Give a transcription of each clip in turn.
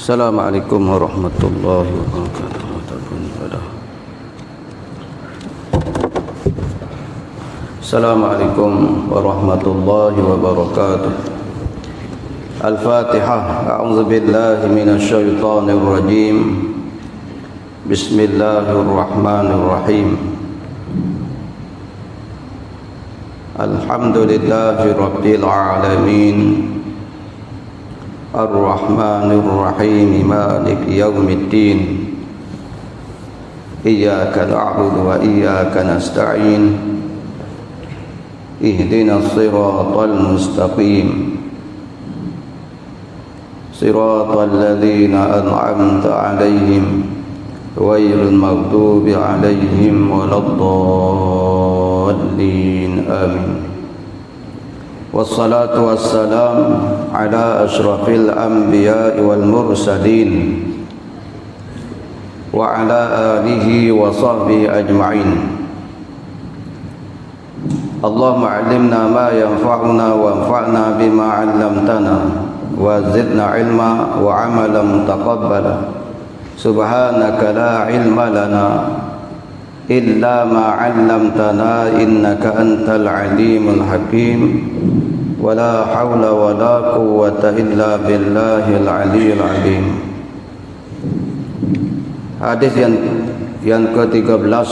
Assalamualaikum warahmatullahi wabarakatuh. Assalamualaikum warahmatullahi wabarakatuh. Al-Fatihah. A'udzu billahi minasy syaithanir rajim. Bismillahirrahmanirrahim. Alhamdulillahi rabbil alamin. Ar-Rahmanir Rahim, Maliki Yaumiddin. Iyyaka na'budu wa iyyaka nasta'in. Ihdinas siratal mustaqim. Siratal ladzina an'amta 'alaihim ghairil maghdubi 'alaihim waladdallin. Amin. Wassalatu wassalam ala asyrafil anbiya'i wal mursalin wa ala alihi wa sahbihi ajma'in. Allahumma 'allimna ma yanfa'una wanfa'na bima 'allamtana wa zidna 'ilma wa 'amalan mutaqabbala. Subhanaka la 'ilma lana illa ma 'allamtana innaka antal 'alimul hakim. Wala haula wala quwwata illa billahil 'aliyyil 'azim. Hadis yang ke-13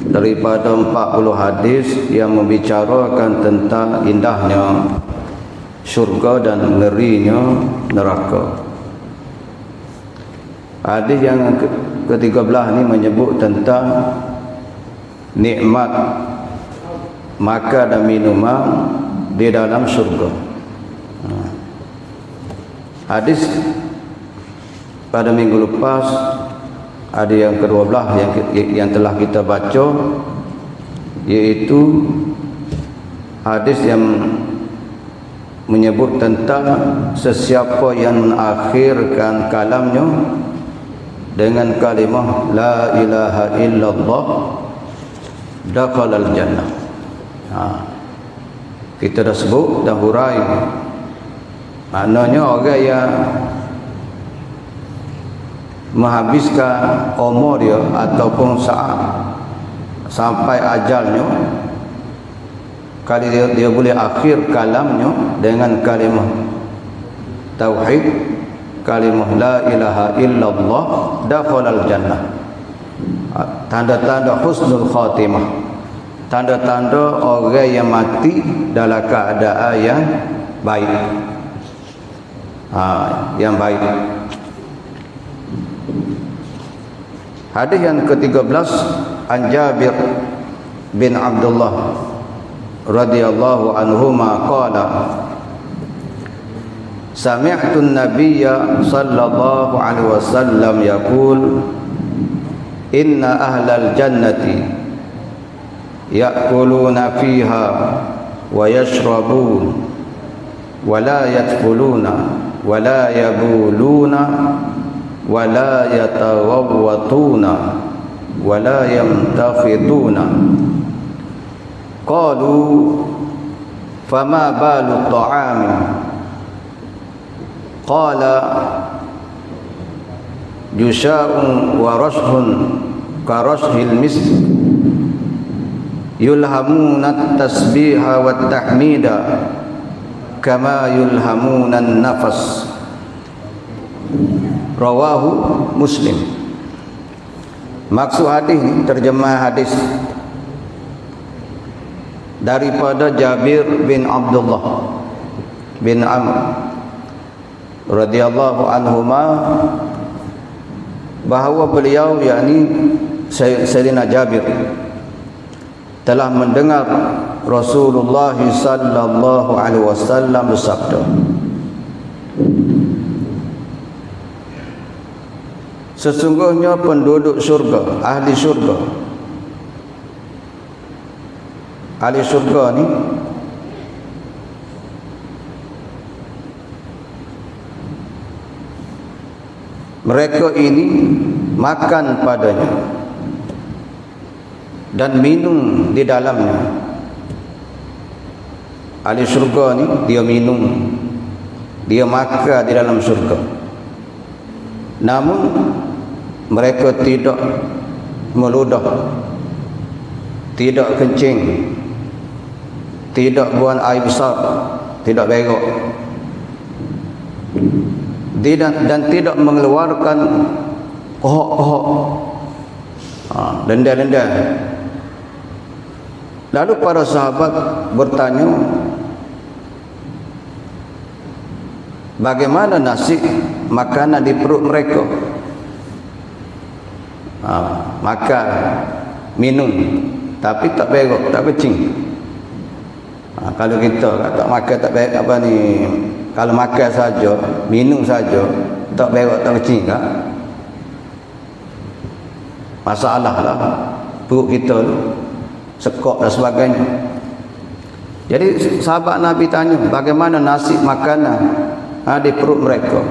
daripada 40 hadis yang membicarakan tentang indahnya syurga dan ngerinya neraka. Hadis yang ke-13 ini menyebut tentang nikmat makan dan minuman di dalam syurga. Hadis pada minggu lepas ada yang ke-12 yang telah kita baca, yaitu hadis yang menyebut tentang sesiapa yang mengakhirkan kalamnya dengan kalimah la ilaha illallah dakhalal jannah. Kita dah sebut dan hurai, maknanya orang yang menghabiskan umur dia ataupun saat sampai ajalnya, kali dia boleh akhir kalamnya dengan kalimah tauhid, kalimah la ilaha illallah dakhalal jannah. Tanda-tanda husnul khatimah, tanda-tanda orang yang mati dalam keadaan yang baik. Yang baik. Hadis yang ke-13, an Jabir bin Abdullah radhiyallahu anhuma qala sami'tu an-nabiyya sallallahu alaihi wasallam yaqul inna ahlal jannati ya'kuluna fiha wa yashrabun wa la yadkhuluna wa la yabuluna wa la yatawawwatuna wa la yamtakhiduna. Qalu fama balu ta'ami? Qala jusha'un wa rashhun ka rashhil misk yulhamuna at-tasbiha wat tahmida kama yulhamuna an-nafas. Rawahu Muslim. Maksud hadis ni, terjemah hadis daripada Jabir bin Abdullah bin Amr radhiyallahu anhuma, bahawa beliau, yakni Sayyidina Jabir, telah mendengar Rasulullah sallallahu alaihi wasallam bersabda, sesungguhnya penduduk syurga, ahli syurga ni mereka ini makan padanya dan minum di dalamnya. Ahli syurga ni dia minum dia makan di dalam syurga. Namun mereka tidak meludah, tidak kencing, tidak buang air besar, tidak berak, dan tidak mengeluarkan kohok-kohok, denda-denda. Lalu para sahabat bertanya, bagaimana nasib makanan di perut mereka? Makan, minum, tapi tak berak, tak kencing. Kalau kita tak makan, tak berak apa ni, kalau makan saja, minum saja, tak berak, tak kencing tak? Masalah lah perut kita tu, sekok dan sebagainya. Jadi sahabat Nabi tanya, bagaimana nasib makanan di perut mereka?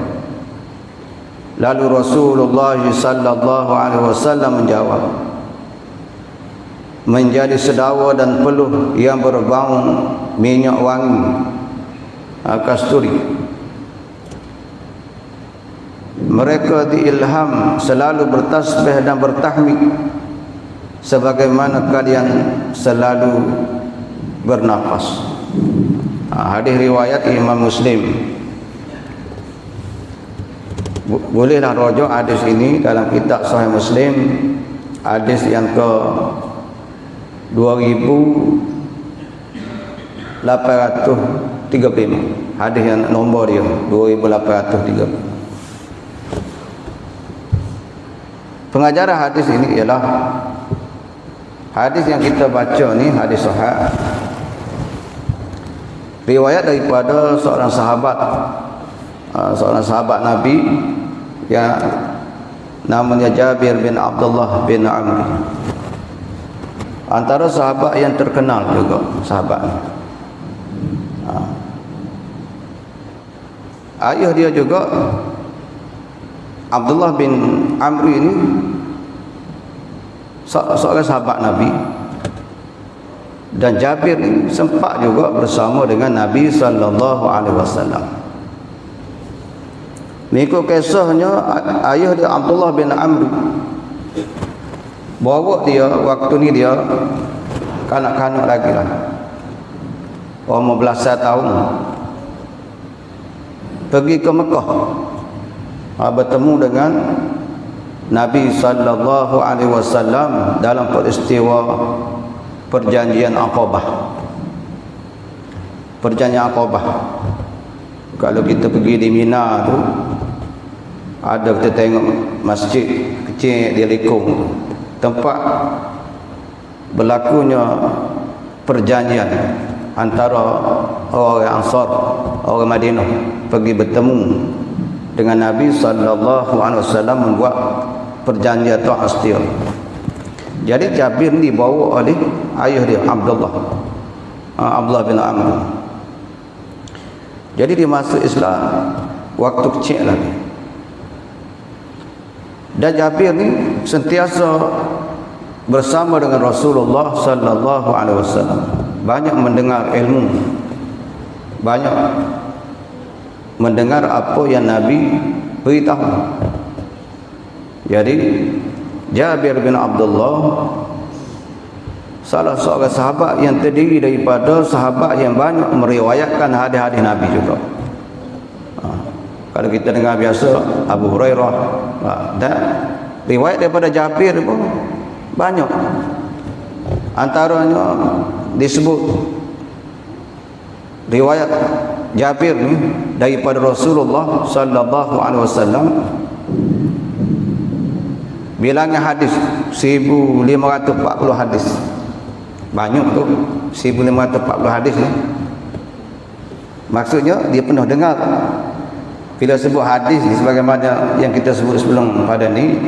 Lalu Rasulullah sallallahu alaihi wasallam menjawab, menjadi sedawa dan peluh yang berbau minyak wangi, kasturi. Mereka diilham selalu bertasbih dan bertahmid sebagaimana kalian selalu bernafas. Hadis riwayat Imam Muslim. Bolehlah rujuk hadis ini dalam kitab Sahih Muslim, hadis yang ke 2835. Hadis yang nombor dia 2835. Pengajaran hadis ini ialah hadis yang kita baca ni hadis sahih, riwayat daripada seorang sahabat Nabi yang namanya Jabir bin Abdullah bin Amr. Antara sahabat yang terkenal juga sahabat ni. Ayah dia juga Abdullah bin Amr ini seorang sahabat Nabi, dan Jabir ini sempat juga bersama dengan Nabi sallallahu alaihi wasallam. Mengikut kisahnya, ayah dia Abdullah bin Amr bawa dia, waktu ni dia kanak-kanak lagi lah, umur belasan tahun, pergi ke Mekah, bertemu dengan Nabi sallallahu alaihi wasallam dalam peristiwa perjanjian Aqabah. Perjanjian Aqabah, kalau kita pergi di Mina tu, ada kita tengok masjid kecil di Likung, tempat berlakunya perjanjian antara orang Ansar, orang Madinah pergi bertemu dengan Nabi sallallahu alaihi wasallam membuat perjanjian ta'ah setia. Jadi Jabir ni dibawa oleh ayah dia Abdullah bin Amr. Jadi dia masuk Islam waktu kecil lagi. Dan Jabir ni sentiasa bersama dengan Rasulullah sallallahu alaihi wasallam, banyak mendengar ilmu, banyak mendengar apa yang Nabi beritahu. Jadi Jabir bin Abdullah salah seorang sahabat yang terdiri daripada sahabat yang banyak meriwayatkan hadis-hadis Nabi juga. Kalau kita dengar biasa Abu Hurairah, dan riwayat daripada Jabir pun banyak. Antaranya disebut riwayat Jabir ni daripada Rasulullah sallallahu alaihi wasallam, bilangnya hadis 1540 hadis. Banyak tu 1540 hadis ni. Maksudnya dia pernah dengar. Bila sebut hadis ni, sebagaimana yang kita sebut sebelum pada ni,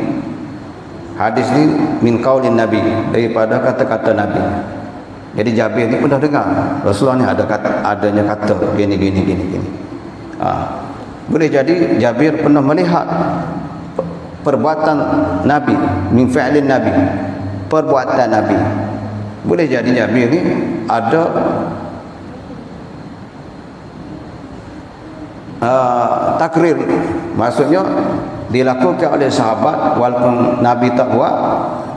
hadis ni min qaulin Nabi, daripada kata-kata Nabi. Jadi Jabir ni pernah dengar Rasulullah ni adanya kata gini. Boleh jadi Jabir pernah melihat perbuatan Nabi, min fi'lin Nabi, perbuatan Nabi. Boleh jadi Jabir ni ada takrir, maksudnya dilakukan oleh sahabat walaupun Nabi tak buat,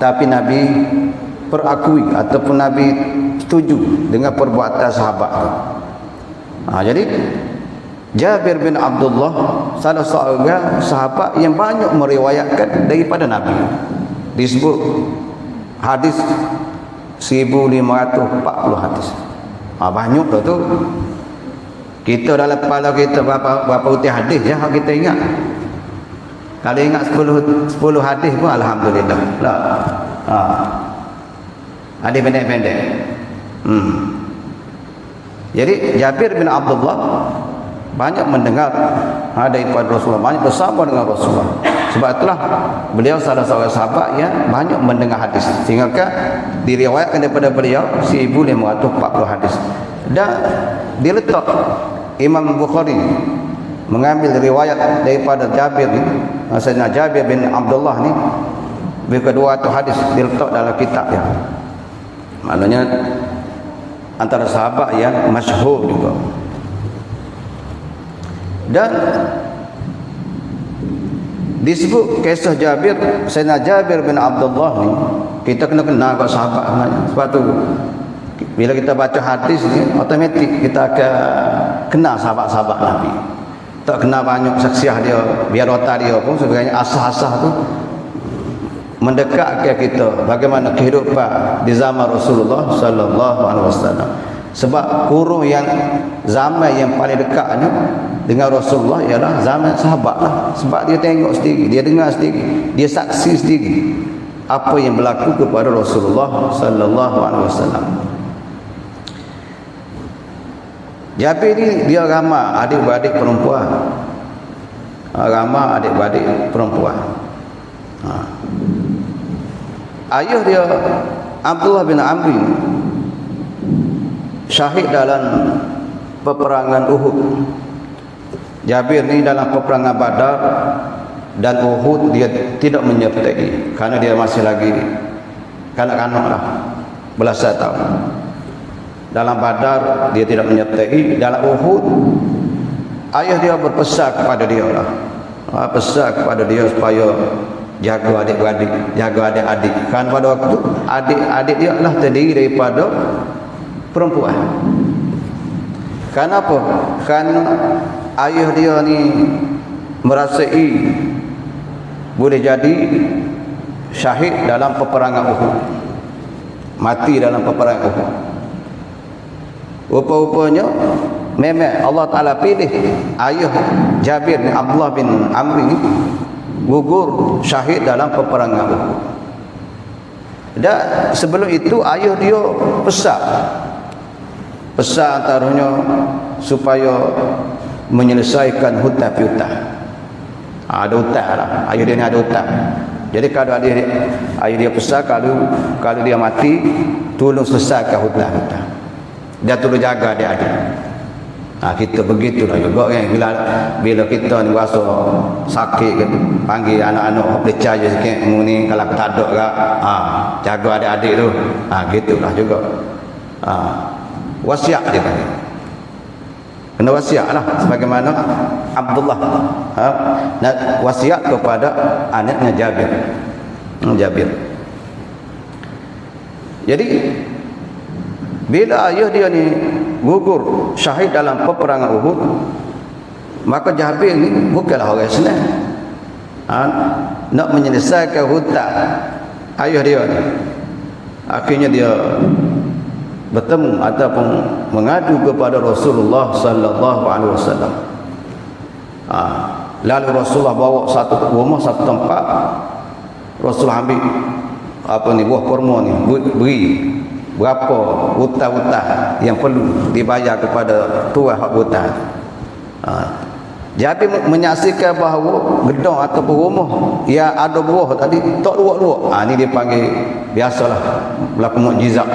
tapi Nabi perakui ataupun Nabi setuju dengan perbuatan sahabat. Jadi Jabir bin Abdullah salah seorang sahabat yang banyak meriwayatkan daripada Nabi. Disebut hadis 1540 hadis. Banyak tu. Kita dalam kepala kita berapa uti hadis je kita ingat. Kalau ingat 10 hadis pun alhamdulillah. Lah. Hadis pendek-pendek. Jadi Jabir bin Abdullah banyak mendengar daripada Rasulullah, banyak bersama dengan Rasulullah. Sebab itulah beliau salah seorang sahabat yang banyak mendengar hadis, sehingga diriwayatkan daripada beliau 1540 hadis. Dan diletak Imam Bukhari mengambil riwayat daripada Jabir ni, Sayyidina Jabir bin Abdullah ni, kedua tu hadis diletak dalam kitab dia. Maknanya antara sahabat yang masyhur juga. Dan disebut kisah Jabir, Sayyidina Jabir bin Abdullah ni, kita kena kenal kat sahabat. Sebab tu bila kita baca hadis ni, automatik kita akan kenal sahabat-sahabat Nabi. Tak kenal banyak saksiah dia, biar otak dia pun sebenarnya asah-asah tu mendekat ke kita bagaimana kehidupan di zaman Rasulullah sallallahu alaihi wasallam. Sebab kurung yang zaman yang paling dekatnya dengan Rasulullah ialah zaman sahabat lah. Sebab dia tengok sendiri, dia dengar sendiri, dia saksi sendiri apa yang berlaku kepada Rasulullah sallallahu alaihi wasallam. Jabir ni dia ramai adik-beradik perempuan. Ramai adik-beradik perempuan. Ayah dia Abdullah bin Amri syahid dalam peperangan Uhud. Jabir ni dalam peperangan Badar dan Uhud dia tidak menyertai kerana dia masih lagi kanak-kanak lah, belasan tahun. Dalam Badar dia tidak menyertai, dalam Uhud ayah dia berpesan kepada dia lah, pesan kepada dia supaya jaga adik-beradik, jaga adik-adik. Kan pada waktu adik-adik dia lah terdiri daripada perempuan. Kenapa? Kerana ayah dia ni merasai boleh jadi syahid dalam peperangan Uhud, mati dalam peperangan Uhud. Rupa-rupanya memang Allah Ta'ala pilih ayah Jabir bin Abdullah bin Amri gugur syahid dalam peperangan Uhud. Dan sebelum itu ayah dia pesan antaranya supaya menyelesaikan hutang piutang. Ada hutang lah, ayah dia ni ada hutang. Jadi kalau ayah dia pesan kalau dia mati, tolong selesaikan hutang-hutang. Dia tolong jaga adik-adik. Kita begitulah juga kan, bila kita ni rasa sakit kan, panggil anak-anak percaya sikit ni kalau tak ada ke, jaga adik-adik tu. Gitulah juga. Wasiat dia panggil. Kena wasiat lah sebagaimana Abdullah wasiat kepada anaknya Jabir. Jadi bila ayah dia ni gugur syahid dalam peperangan Uhud, maka Jabir ni bukanlah orang senang. Nak menyelesaikan hutang ayah dia ni, akhirnya dia bertemu ataupun mengadu kepada Rasulullah sallallahu alaihi wasallam. Lalu Rasulullah bawa satu rumah, satu tempat. Rasulullah ambil buah kurma ni, beri berapa hutang-hutang yang perlu dibayar kepada tuan hak hutang. Jadi menyaksikan bahawa gedung ataupun rumah yang ada buah tadi tak luak-luak. Ni dia panggil biasalah berlaku mukjizat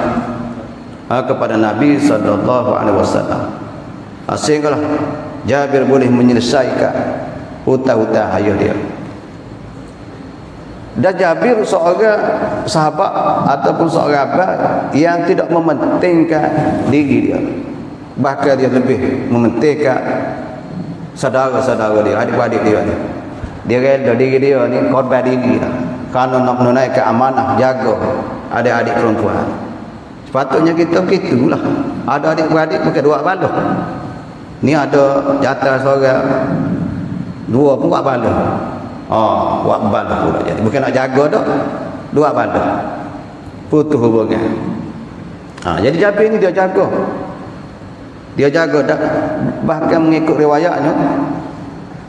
kepada Nabi sallallahu alaihi wasallam. Sehinggalah Jabir boleh menyelesaikan hutang-hutang ayah dia. Dan Jabir seorang sahabat ataupun seorang abad yang tidak mementingkan diri dia, bahkan dia lebih mementingkan saudara-saudara dia, adik-adik dia ni. Dia rela diri dia ni korban diri lah. Kerana nak menunaikan amanah jaga adik-adik perempuan. Sepatutnya kita begitulah. Ada adik-beradik bukan dua balok. Ni ada jatah seorang, dua pun buat balok. Buat balok pula jadi. Bukan nak jaga dah, dua balok. Putus hubungan. Jadi Jabir ni dia jaga. Dia jaga dah, bahkan mengikut riwayatnya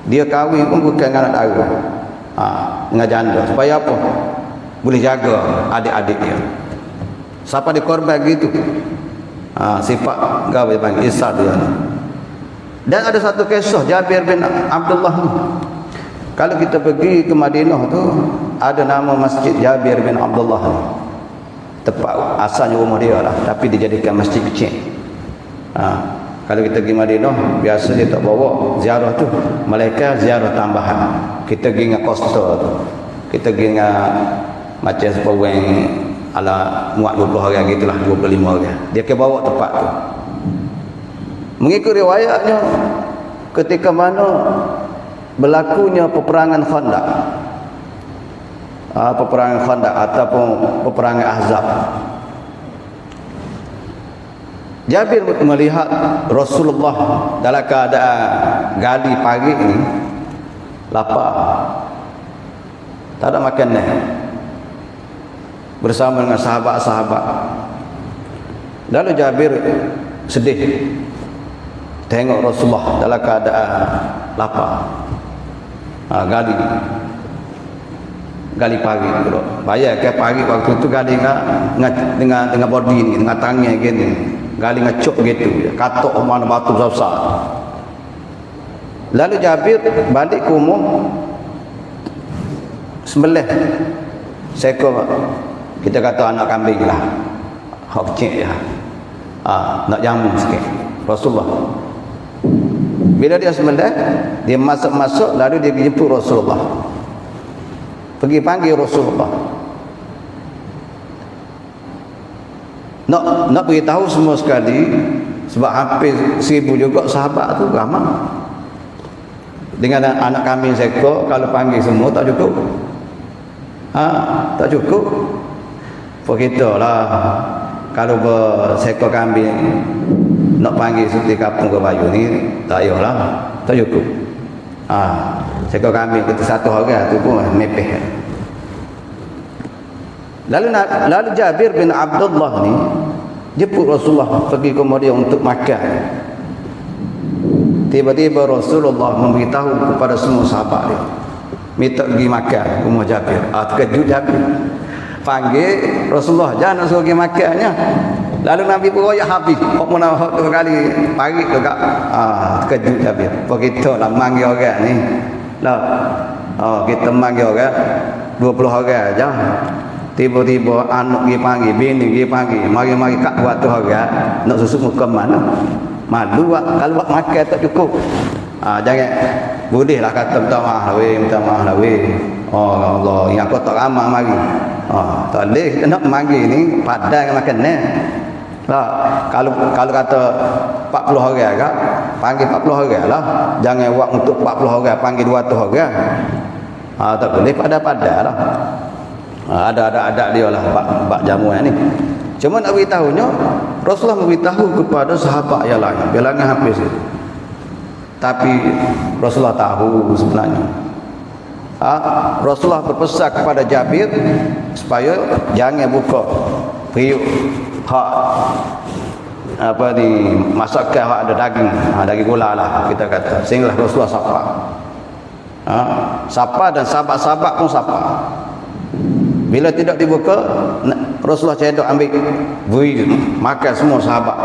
dia kahwin pun bukan dengan anak dara. Dengan janda. Supaya apa? Boleh jaga adik-adik dia. Siapa dikorban gitu? Sifat gawe panggil Isa dia ni. Dan ada satu kisah Jabir bin Abdullah ni. Kalau kita pergi ke Madinah tu, ada nama Masjid Jabir bin Abdullah ni. Tepat asalnya rumah dia lah, tapi dijadikan masjid kecil. Kalau kita pergi Madinah, biasa dia tak bawa ziarah tu, melainkan ziarah tambahan. Kita pergi dengan coaster tu, kita pergi dengan macam seorang ala muat 20 orang gitulah, 25 orang. Dia ke bawa tempat tu. Mengikut riwayatnya, ketika mana berlakunya peperangan Khandaq, peperangan Khandaq ataupun peperangan Ahzab, Jabir melihat Rasulullah dalam keadaan gali pagi ini lapar, tak ada makanan, bersama dengan sahabat-sahabat. Lalu Jabir sedih tengok Rasulullah dalam keadaan lapar, gali pagi tu. Bayar ke pagi waktu tu gali dengan body ni, dengan tangan gini, gali ngecuk gitu, katok mana batu besar. Lalu Jabir balik ke rumah, sembelih seekor, kita kata anak kambing lah, hak kecil ya, nak jamu sikit. Rasulullah bila dia sembelih, dia masuk lalu dia jemput Rasulullah, pergi panggil Rasulullah, nak beritahu semua sekali, sebab hampir 1000 juga sahabat tu ramai. Dengan anak kambing seekor, kalau panggil semua tak cukup. Tak cukup. Kita lah, kalau berseekor kambing nak panggil setiap kampung ke Bayu ni, tak payahlah, tak cukup. Seekor kambing kita satu orang tu pun mepeh. Lalu Jabir bin Abdullah ni jemput Rasulullah pergi ke dia untuk makan. Tiba-tiba Rasulullah memberitahu kepada semua sahabat dia, minta pergi makan rumah Jabir. Terkejut Jabir, panggil Rasulullah, jangan suruh pergi makannya. Lalu Nabi pun royak habis, kok pun nak 2 kali pagi juga. Terkejut Jabir. Kita lah manggil orang ni lah, kita manggil orang 20 orang aja. Tiba-tiba anak pergi panggil, bini pergi panggil, mari-mari kat buat tu orang nak susuk muka mana. Malu kalau buat makan tak cukup. Jangan bolehlah kata minta maaf lah weh. Allah, yang kau tak ramah mari. Tak boleh kita nak manggil ni padan makanan. Kalau kata 40 orang kan, panggil 40 orang lah. Jangan buat untuk 40 orang panggil 200 orang. Tak boleh pada-pada lah. Ada dia lah bak jamuan ni. Cuma nak beritahunya, Rasulullah memberitahu kepada sahabat yang lain, bilangan hampir itu. Tapi Rasulullah tahu sebenarnya. Rasulullah berpesan kepada Jabir supaya jangan buka periuk hak apa ni, masakan hak ada daging, daging gula lah kita kata. Sehingga Rasulullah sapa dan sahabat-sahabat pun sapa. Bila tidak dibuka, Rasulullah cedok ambil bui makan semua sahabat.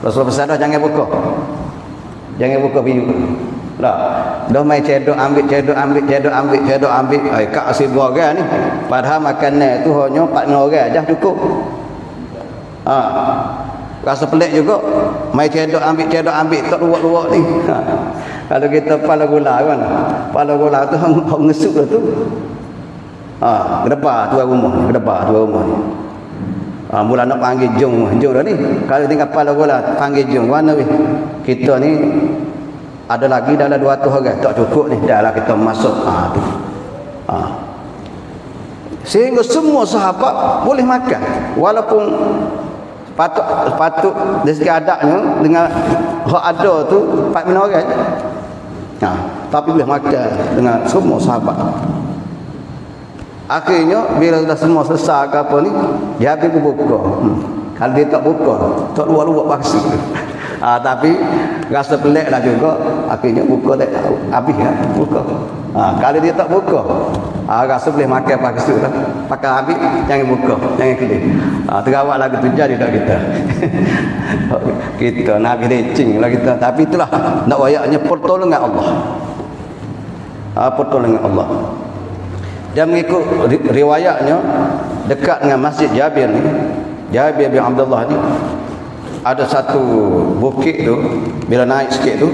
Rasulullah pesan dah jangan buka. Jangan buka pintu. Dah main cedok ambil. Kak si 2 orang ni. Padahal makanan tu hanya 4 orang aja cukup. Rasa pelik juga. Main cedok ambil tak luak-luak ni. Kalau kita pala gula kan. Pala gula tu hang ngesuk lah tu. Kedepah tuan rumah ni. Mula nak panggil jom dah ni. Kalau tinggal kepala gula panggil jom, mana weh? Kita ni ada lagi dalam 200 orang tak cukup ni, dah lah kita masuk. Tu. Sehingga semua sahabat boleh makan walaupun patut dari segi adabnya dengan hak ada tu 4 orang. Tapi boleh makan dengan semua sahabat. Akhirnya bila dah semua selesai ke apa ni, Jabir pun buka. Kalau dia tak buka, tak luar-luar paksa. Tapi rasa pelik lah juga. Akhirnya buka tak habis kan, buka. Kalau dia tak buka, rasa boleh makan paksa lah. Pakai habis, jangan buka, jangan kedai. Terawat lagu tu jadi tak kita. Kita nak habis lecing lah kita. Tapi itulah, nak wayaknya pertolongan Allah. Pertolongan Allah. Dan mengikut riwayatnya dekat dengan Masjid Jabir ni, Jabir bin Abdullah ni, ada satu bukit tu, bila naik sikit tu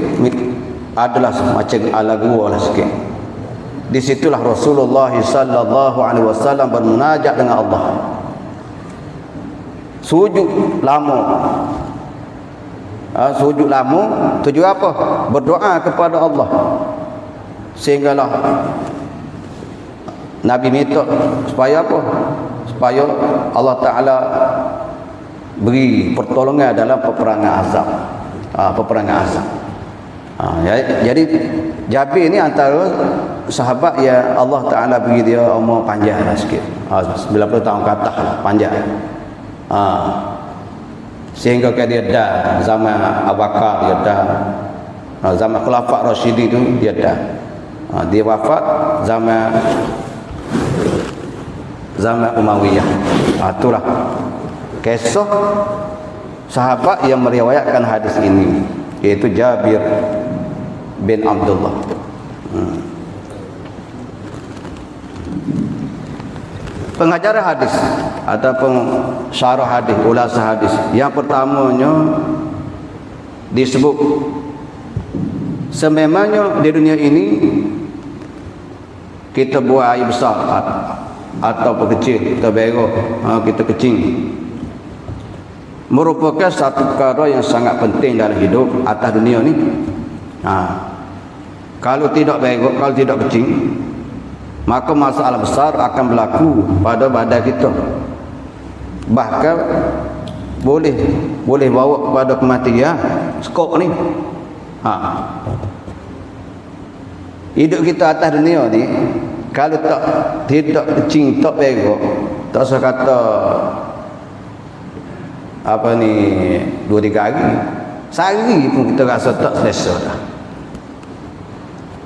adalah macam ala gua lah sikit. Di situlah Rasulullah sallallahu alaihi wasallam bermunajat dengan Allah. Sujud lama. Sujud lama tujuan apa? Berdoa kepada Allah. Sehinggalah Nabi minta supaya apa? Supaya Allah Ta'ala beri pertolongan dalam peperangan Ahzab. Peperangan Ahzab. Jadi Jabir ni antara sahabat yang Allah Ta'ala beri dia umur panjang lah sikit. 90 tahun ke atas lah, panjang. Sehingga dia dah zaman Abu Bakar, dia dah zaman Khulafa' Rasyidin tu dia dah. Dia wafat zaman Umayyah. Itulah kisah sahabat yang meriwayatkan hadis ini, iaitu Jabir bin Abdullah. Pengajaran hadis ataupun syarah hadis, ulasah hadis. Yang pertamanya disebut sememangnya di dunia ini kita buat air besar atau kecil, kita berok, kita kecing, merupakan satu perkara yang sangat penting dalam hidup atas dunia ni. Kalau tidak berok, kalau tidak kecing, maka masalah besar akan berlaku pada badan kita. Bahkan boleh bawa kepada kematian skop ni. Hidup kita atas dunia ni, kalau tidak kecing, tak berok, tak usah kata apa ni 2-3 hari, sehari pun kita rasa tak selesa dah.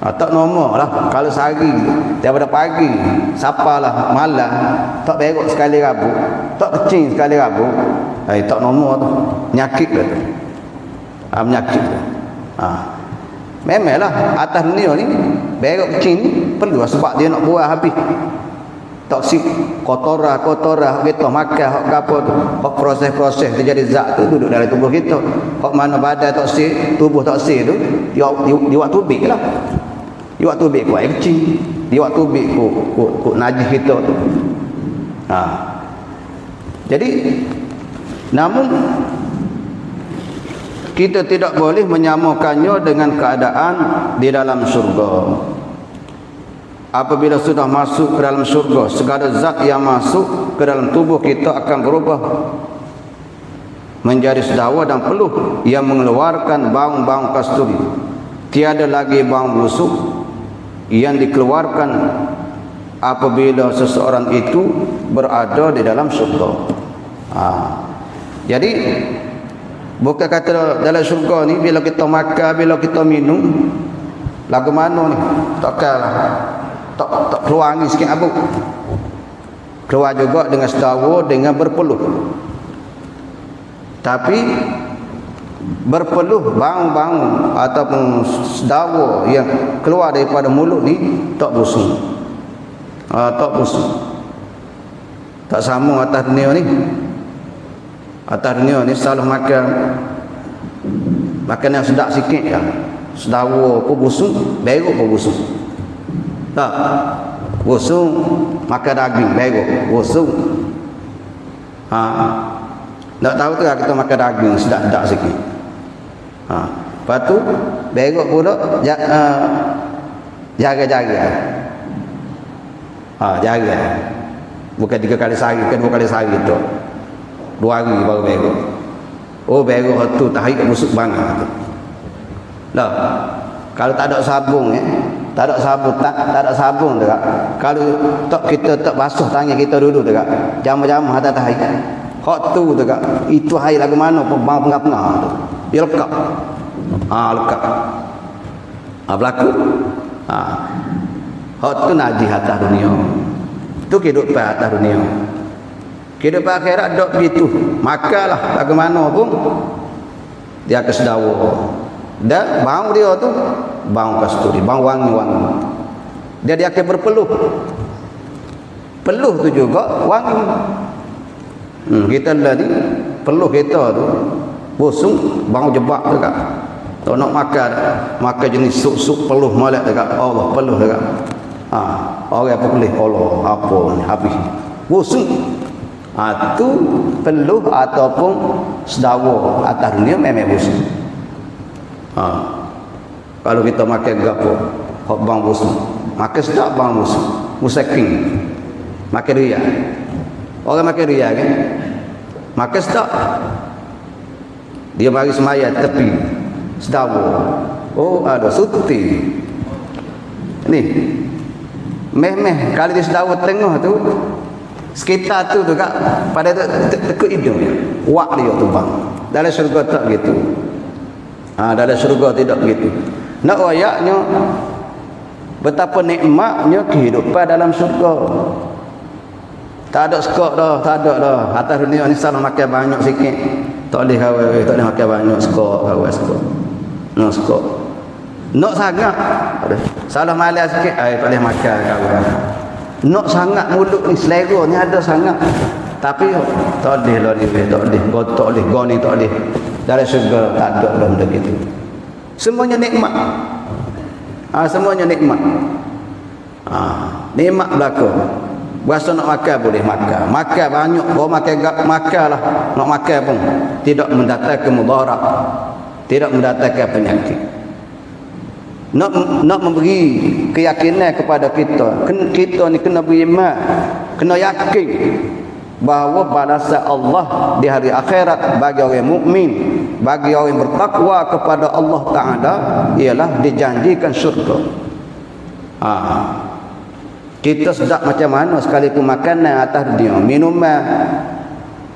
Tak normal lah. Kalau sehari daripada pagi sapalah malam tak berok sekali rabu, tak kecing sekali rabu, tak normal tu. Penyakit lah tu. Penyakit tu. Memanglah atas dunia ni berok kecing ni perlu sebab dia nak buat habis. Toksik kotoran kita makan hak apa tu, hak proses-proses terjadi zat tu duduk dalam tubuh kita. Hak mana badan toksik, tubuh toksik tu dia waktu tubik lah. Dia waktu tubik kuat air kecing, dia waktu tubik ku najis kita tu. Jadi namun kita tidak boleh menyamakannya dengan keadaan di dalam syurga. Apabila sudah masuk ke dalam syurga, segala zat yang masuk ke dalam tubuh kita akan berubah menjadi sedawa dan peluh yang mengeluarkan bau-bau kasturi. Tiada lagi bau busuk yang dikeluarkan apabila seseorang itu berada di dalam syurga. Jadi bukan kata dalam syurga ni bila kita makan, bila kita minum lagu mana ni, takkanlah tak keluar angin sikit abuk. Keluar juga dengan sedawa, dengan berpeluh. Tapi berpeluh bau-bau ataupun sedawa yang keluar daripada mulut ni tak busuk. Tak busuk. Tak sama atas dunia ni. Atas dunia ni selalu makan yang sedap sikit lah. Sedawa pun busuk, berok pun busuk. Tak busuk, makan daging berok busuk. Tak tahu tu lah kita makan daging sedap-sedap sikit. Lepas tu berok pula jaga-jaga. Jaga. Bukan 3 kali sehari, kan 2 kali sehari tu. 2 hari baru berok. Oh berok tu tahi busuk banget tu. Lah, kalau tak ada sabun tak ada sabun dekat. Kalau kita tak basuh tangan kita dulu dekat. Jam-jam atas tahi. Hak tu dekat. Itu air lagu mana pun bang pengap-pengap tu. Dia lekat. Lekat. Berlaku. Hak tu najis atas dunia. Tu kehidupan atas dunia. Kehidupan akhirat dok begitu. Makalah bagaimana pun dia kesedawa. Dan bau dia tu bau kasturi, bau wangi-wangi. Dia akan berpeluh. Peluh tu juga wangi. Kita tadi peluh kita tu busung bau jebak dekat. Kalau nak makan jenis sup-sup peluh molek dekat. Allah peluh dekat. Orang apa boleh Allah apa ni habis. Busung. Tu peluh ataupun sedawa atas dunia memang busung. Kalau kita makan gapo hok bang busuk makan sedap bang busuk musaking makan ria orang makan ria kan makan sedap dia mari semaya tepi sedawa ada suti ni meh kali dia sedawa tengah tu sekitar tu kak pada tekuk hidung wak dia tu bang dalam syurga tak gitu. Dalam syurga tidak begitu. Nak ayatnya betapa nikmatnya kehidupan dalam syurga. Tak ada skop dah, tak ada dah. Atas dunia ni salah makan banyak sikit. Tak boleh kawin, tak boleh makan banyak skop, kawin skop. No skop. Nak sangat. Salah malas sikit, tak boleh makan kawin. Nak sangat mulut ni selera ni ada sangat. Tapi tak boleh lah ni, tak boleh. Tak boleh, goni tak boleh. Dari syurga tak ada benda gitu. Semuanya nikmat. Semuanya nikmat. Nikmat berlaku. Berasa nak makan boleh makan. Makan banyak, bawa makanlah. Nak makan pun tidak mendatangkan mudarat. Tidak mendatangkan penyakit. Nak memberi keyakinan kepada kita. Kita ni kena beriman, kena yakin bahawa balasan Allah di hari akhirat bagi orang mukmin, bagi orang yang bertakwa kepada Allah Taala ialah dijanjikan syurga. Kita sedap macam mana sekalipun makanan atas dunia, minuman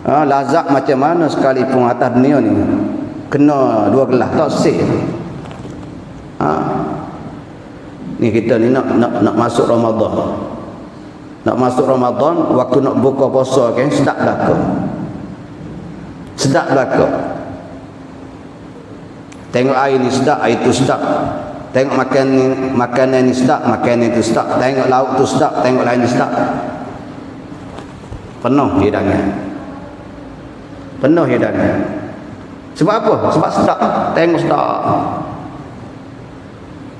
lazat macam mana sekalipun atas dunia ni kena 2 gelas tak sih. Ni kita ni nak masuk Ramadan. Nak masuk Ramadan, waktu nak buka puasa kan, sedap belaka. Sedap belaka. Tengok air ni sedap, air tu sedap. Tengok makanan ni sedap, makanan itu sedap. Tengok lauk tu sedap, tengok lain ni sedap. Penuh hidangan. Penuh hidangan. Sebab apa? Sebab sedap. Tengok sedap.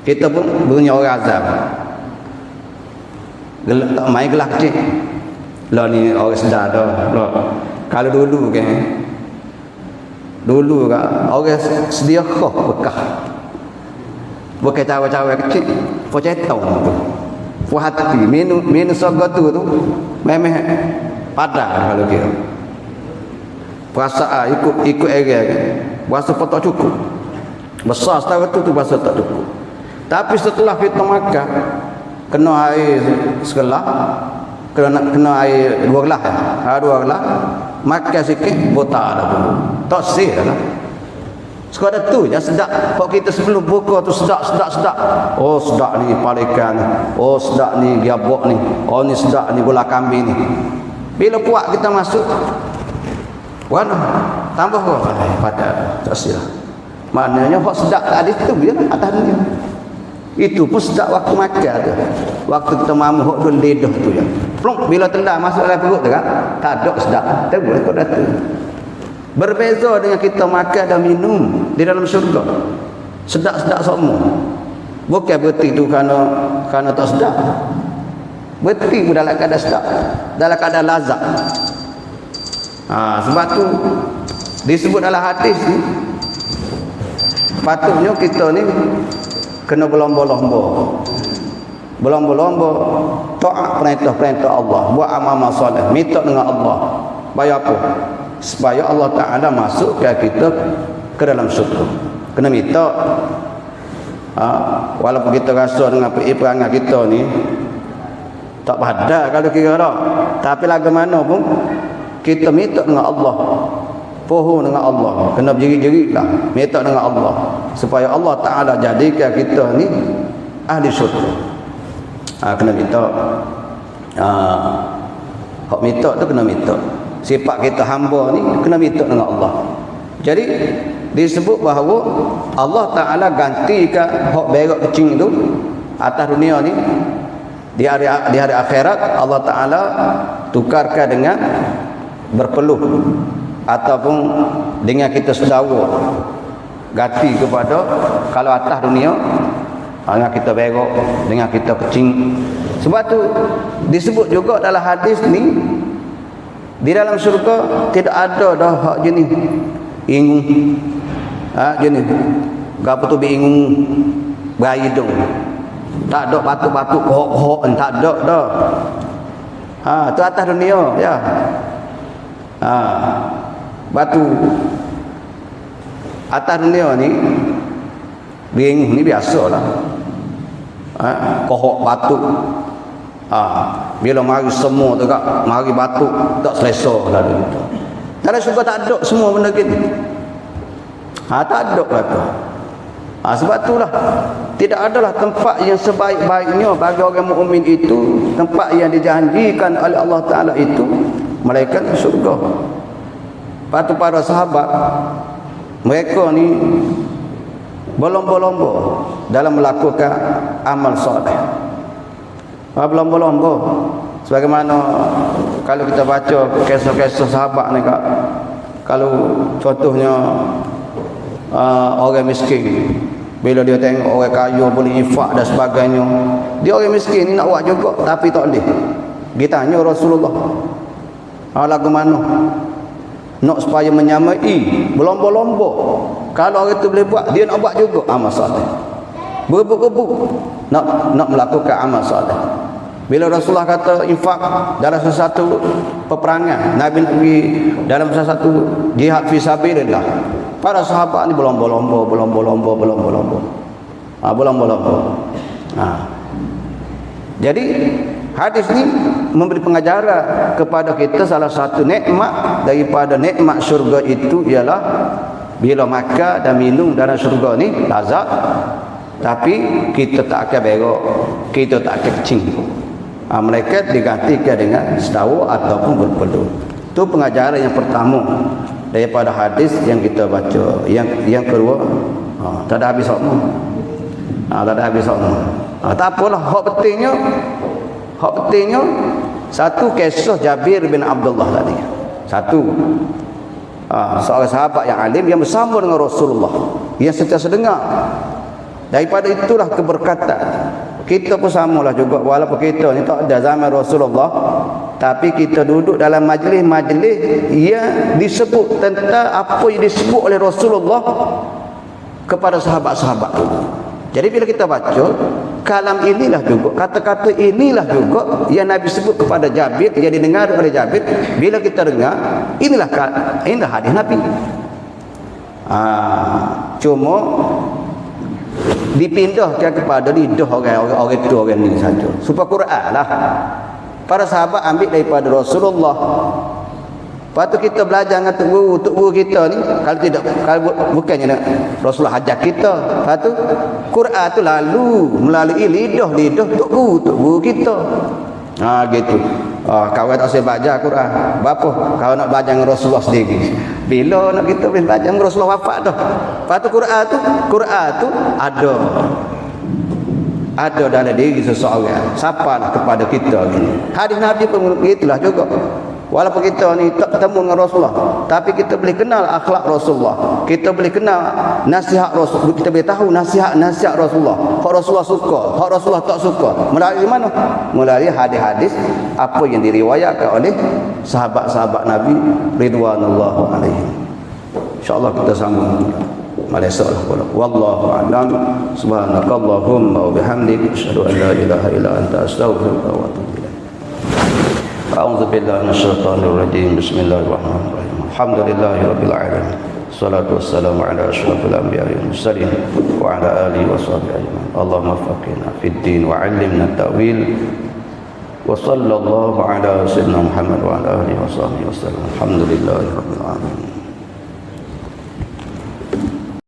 Kita pun bunyi orang azab. Tak main gelas kecil. Lah ni orang sedar dah. Kalau dulu kan. Dulu kan orang sedia kau bekah. Bukan cawan-cawan kecil. Pocetau tu. Puas hati minum soga tu memang padah kalau dia. Perasaan ikut area kan. Berasa pun tak cukup. Besar setara tu berasa tak cukup. Tapi setelah kita makan kena air segelas, kena air 2 gelas. 2 gelas. Makan sikit botak dah dulu. Tak sih dah. Sekadar tu je sedap. Kalau kita sebelum buka tu sedap. Oh sedap ni palikan ni. Oh sedap ni giabok ni. Oh ni sedap ni bola kambing ni. Bila puak kita masuk, warna tambah apa? Pada tak sih lah. Maknanya hak sedap tadi tu je atas dunia. Itu pun sedap waktu makan tu. Waktu kita mamu hok dun lidah tu je. Plong bila tendang masuk dalam perut tu kan, tak ada sedap. Tak boleh kau datu. Berbeza dengan kita makan dan minum di dalam syurga. Sedap-sedap semua. Bukan berarti tu kerana tak sedap. Berarti pun dalam keadaan sedap, dalam keadaan lazat. Sebab tu disebut dalam hadis ni Patutnya kita ni kena berlomba-lomba. Berlomba-lomba taat perintah-perintah Allah, buat amal-amal soleh, minta dengan Allah. Supaya apa? Supaya Allah Ta'ala masukkan kita ke dalam syurga. Kena minta. Walaupun kita rasa dengan perangai kita ni tak padat kalau kira dah, tapi lagu mana pun kita minta dengan Allah, pohon dengan Allah, kena berjerit-jerit lah minta dengan Allah supaya Allah Ta'ala jadikan kita ni ahli syurga. Kena minta. Hak minta tu kena minta. Sifat kita hamba ni kena minta dengan Allah. Jadi disebut bahawa Allah Ta'ala gantikan hak berak kecing tu atas dunia ni, di hari akhirat Allah Ta'ala tukarkan dengan berpeluh ataupun dengan kita sedawa ganti kepada kalau atas dunia dengan kita berak, dengan kita kecing. Sebab tu disebut juga dalam hadis ni, di dalam syurga tidak ada dah hak jenis ingung, jenis gapo tu bingung berhidung, tak ada batuk-batuk kohok-kohok, tak ada dah. Tu atas dunia ya. Batu atas dunia ni bingung ni biasalah. Kohok batuk. Bila mari semua tu kak, mari batuk tak selesa lah tu. Dalam syurga tak ada semua benda gini. Tak ada kata. Sebab itulah tidak adalah tempat yang sebaik-baiknya bagi orang mukmin itu, tempat yang dijanjikan oleh Allah Ta'ala itu malaikat syurga. Patu para sahabat mereka ni berlomba-lomba dalam melakukan amal soleh. Berlomba-lomba sebagaimana kalau kita baca kisah-kisah sahabat ni kak, kalau contohnya orang miskin, bila dia tengok orang kaya boleh infak dan sebagainya, dia orang miskin ni nak buat juga tapi tak boleh. Dia tanya Rasulullah, lagu mana nak supaya menyamai berlomba-lomba, kalau orang itu boleh buat, dia nak buat juga amal soleh, berebut-rebut nak melakukan amal soleh. Bila Rasulullah kata infak dalam sesuatu peperangan, Nabi nak pergi dalam sesuatu jihad fi sabilillah, para sahabat ni berlomba-lomba. Jadi hadis ni memberi pengajaran kepada kita salah satu nikmat daripada nikmat syurga itu ialah bila makan dan minum dalam syurga ni lazat, tapi kita tak akan berak, kita tak akan kecing. Malaikat digantikan dengan sedawa ataupun berpeluh. Itu pengajaran yang pertama daripada hadis yang kita baca. Yang kedua, tak ada habis semua. Tak ada habis semua. Tak apalah, hak pentingnya satu kisah Jabir bin Abdullah tadi. Satu seorang sahabat yang alim yang bersama dengan Rasulullah, yang sentiasa dengar. Daripada itulah keberkatan. Kita pun samalah juga, walaupun kita ni tak ada zaman Rasulullah, tapi kita duduk dalam majlis-majlis yang disebut tentang apa yang disebut oleh Rasulullah kepada sahabat-sahabat tu. Jadi bila kita baca kalam inilah juga, kata-kata inilah juga yang Nabi sebut kepada Jabir, yang didengar oleh Jabir. Bila kita dengar, inilah hadis Nabi. Cuma dipindahkan kepada lidah orang itu, orang ini saja. Supaya Quran lah. Para sahabat ambil daripada Rasulullah. Lepas tu kita belajar dengan tok guru kita ni, kalau bukannya Rasulullah ajar kita. Lepas tu Quran tu lalu melalui lidah tok guru kita. Gitu. Kawan tak saya baca Quran. Bapa kau nak belajar dengan Rasulullah sendiri. Bila nak kita boleh belajar dengan Rasulullah wafat dah. Lepas tu Quran tu ada dalam diri seseorang. Siapalah kepada kita gini. Hadis Nabi pun begitulah juga. Walaupun kita ni tak ketemu dengan Rasulullah, tapi kita boleh kenal akhlak Rasulullah. Kita boleh kenal nasihat Rasul. Kita boleh tahu nasihat Rasulullah. Hak Rasulullah suka, hak Rasulullah tak suka. Melalui mana? Melalui hadis-hadis apa yang diriwayatkan oleh sahabat-sahabat Nabi ridwanullahu alaihim. InsyaAllah kita sambung. Malaysia lah pula. Wallahu a'lam. Subhanakallahumma wa bihamdik asyhadu an la ilaha illa anta astaghfiruka wa atubu ilaik. A'udzu billahi minasyaitonir rajim. Bismillahirrahmanirrahim. Alhamdulillahirabbil alamin. Salatu wassalamu ala asyrafil anbiya'i wal mursalin wa ala alihi wa sahbihi ajma'in. Allahumma faqihna fid din wa 'allimna at-ta'wil. Wa sallallahu ala sayyidina Muhammad wa ala alihi wa sahbihi wasallam. Alhamdulillahirabbil alamin.